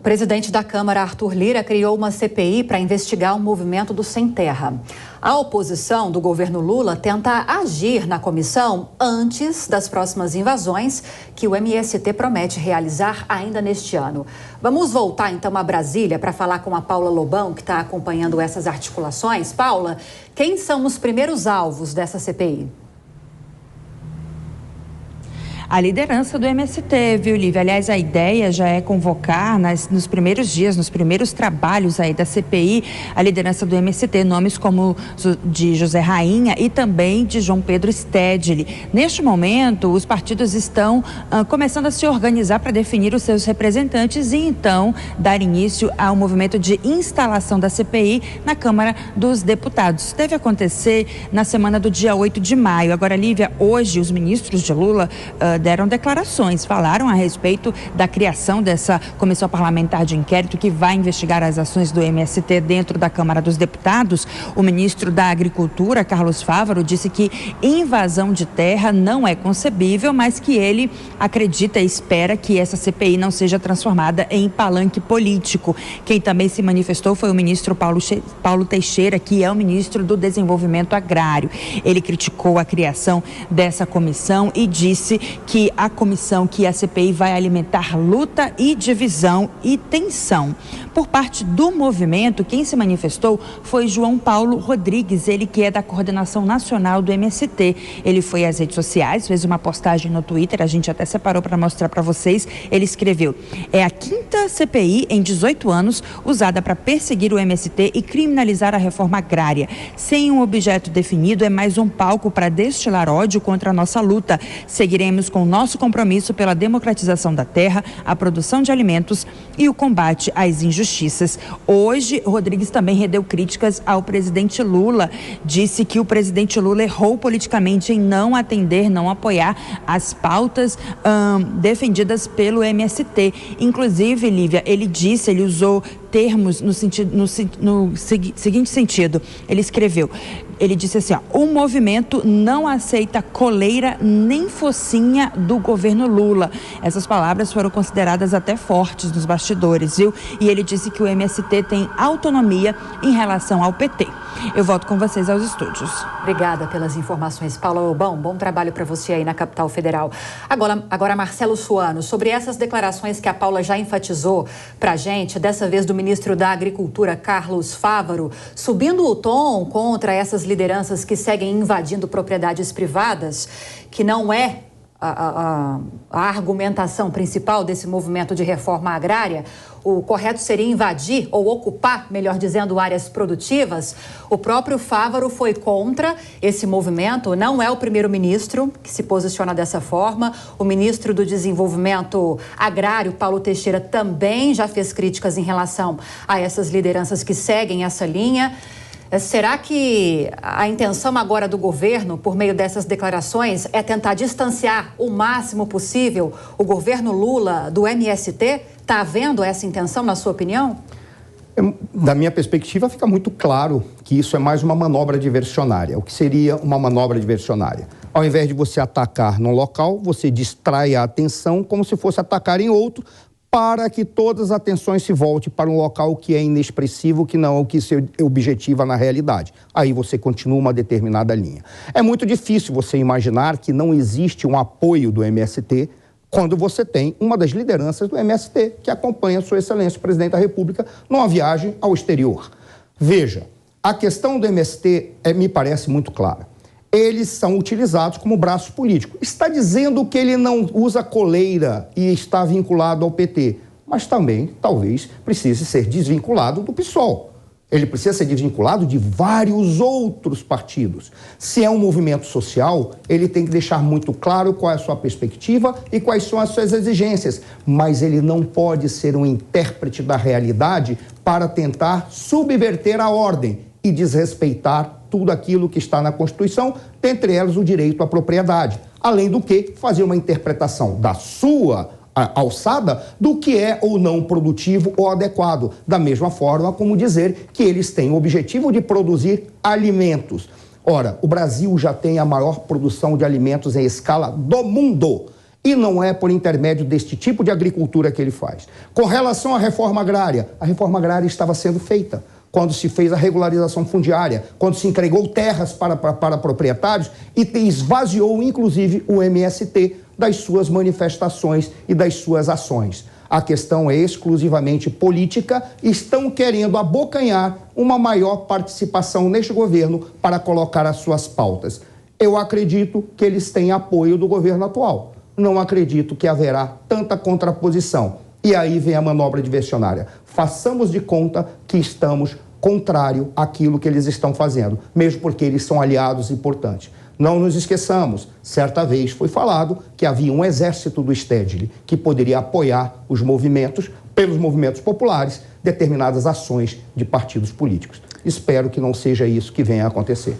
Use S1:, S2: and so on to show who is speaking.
S1: O presidente da Câmara, Arthur Lira, criou uma CPI para investigar o movimento do Sem Terra. A oposição do governo Lula tenta agir na comissão antes das próximas invasões que o MST promete realizar ainda neste ano. Vamos voltar então a Brasília para falar com a Paula Lobão, que está acompanhando essas articulações. Paula, quem são os primeiros alvos dessa CPI?
S2: A liderança do MST, viu, Lívia? Aliás, a ideia já é convocar nos primeiros dias, nos primeiros trabalhos aí da CPI, a liderança do MST, nomes como de José Rainha e também de João Pedro Stedley. Neste momento, os partidos estão começando a se organizar para definir os seus representantes e então dar início ao movimento de instalação da CPI na Câmara dos Deputados. Deve acontecer na semana do dia 8 de maio. Agora, Lívia, hoje os ministros de Lula deram declarações, falaram a respeito da criação dessa comissão parlamentar de inquérito que vai investigar as ações do MST dentro da Câmara dos Deputados. O ministro da Agricultura, Carlos Fávaro, disse que invasão de terra não é concebível, mas que ele acredita e espera que essa CPI não seja transformada em palanque político. Quem também se manifestou foi o ministro Paulo Teixeira, que é o ministro do Desenvolvimento Agrário. Ele criticou a criação dessa comissão e disse que a CPI vai alimentar luta e divisão e tensão. Por parte do movimento, quem se manifestou foi João Paulo Rodrigues, ele que é da coordenação nacional do MST. Ele foi às redes sociais, fez uma postagem no Twitter, a gente até separou para mostrar para vocês. Ele escreveu: é a quinta CPI em 18 anos usada para perseguir o MST e criminalizar a reforma agrária. Sem um objeto definido, é mais um palco para destilar ódio contra a nossa luta. Seguiremos com o nosso compromisso pela democratização da terra, a produção de alimentos e o combate às injustiças. Hoje, Rodrigues também rendeu críticas ao presidente Lula. Disse que o presidente Lula errou politicamente em não atender, não apoiar as pautas defendidas pelo MST. Inclusive, Lívia, ele usou termos no seguinte sentido. Ele disse assim, o movimento não aceita coleira nem focinha do governo Lula. Essas palavras foram consideradas até fortes nos bastidores, viu? E ele disse que o MST tem autonomia em relação ao PT. Eu volto com vocês aos estúdios.
S1: Obrigada pelas informações, Paula Lobão. Bom trabalho para você aí na capital federal. Agora, Marcelo Suano, sobre essas declarações que a Paula já enfatizou para a gente, dessa vez do ministro da Agricultura, Carlos Fávaro, subindo o tom contra essas lideranças que seguem invadindo propriedades privadas, que não é a argumentação principal desse movimento de reforma agrária. O correto seria invadir ou ocupar, melhor dizendo, áreas produtivas. O próprio Fávaro foi contra esse movimento. Não é o primeiro-ministro que se posiciona dessa forma. O ministro do Desenvolvimento Agrário, Paulo Teixeira, também já fez críticas em relação a essas lideranças que seguem essa linha. Será que a intenção agora do governo, por meio dessas declarações, é tentar distanciar o máximo possível o governo Lula do MST? Está havendo essa intenção, na sua opinião?
S3: Da minha perspectiva, fica muito claro que isso é mais uma manobra diversionária. O que seria uma manobra diversionária? Ao invés de você atacar num local, você distrai a atenção como se fosse atacar em outro, para que todas as atenções se voltem para um local que é inexpressivo, que não é o que se objetiva na realidade. Aí você continua uma determinada linha. É muito difícil você imaginar que não existe um apoio do MST quando você tem uma das lideranças do MST que acompanha Sua Excelência o Presidente da República numa viagem ao exterior. Veja, a questão do MST me parece muito clara. Eles são utilizados como braço político. Está dizendo que ele não usa coleira e está vinculado ao PT, mas também, talvez, precise ser desvinculado do PSOL. Ele precisa ser desvinculado de vários outros partidos. Se é um movimento social, ele tem que deixar muito claro qual é a sua perspectiva e quais são as suas exigências, mas ele não pode ser um intérprete da realidade para tentar subverter a ordem e desrespeitar tudo aquilo que está na Constituição, dentre elas o direito à propriedade. Além do que, fazer uma interpretação da sua alçada do que é ou não produtivo ou adequado. Da mesma forma como dizer que eles têm o objetivo de produzir alimentos. Ora, o Brasil já tem a maior produção de alimentos em escala do mundo. E não é por intermédio deste tipo de agricultura que ele faz. Com relação à reforma agrária, a reforma agrária estava sendo feita quando se fez a regularização fundiária, quando se entregou terras para proprietários e esvaziou, inclusive, o MST das suas manifestações e das suas ações. A questão é exclusivamente política e estão querendo abocanhar uma maior participação neste governo para colocar as suas pautas. Eu acredito que eles têm apoio do governo atual. Não acredito que haverá tanta contraposição. E aí vem a manobra diversionária. Façamos de conta que estamos contrário àquilo que eles estão fazendo, mesmo porque eles são aliados importantes. Não nos esqueçamos, certa vez foi falado que havia um exército do Stedley que poderia apoiar os movimentos, pelos movimentos populares, determinadas ações de partidos políticos. Espero que não seja isso que venha a acontecer.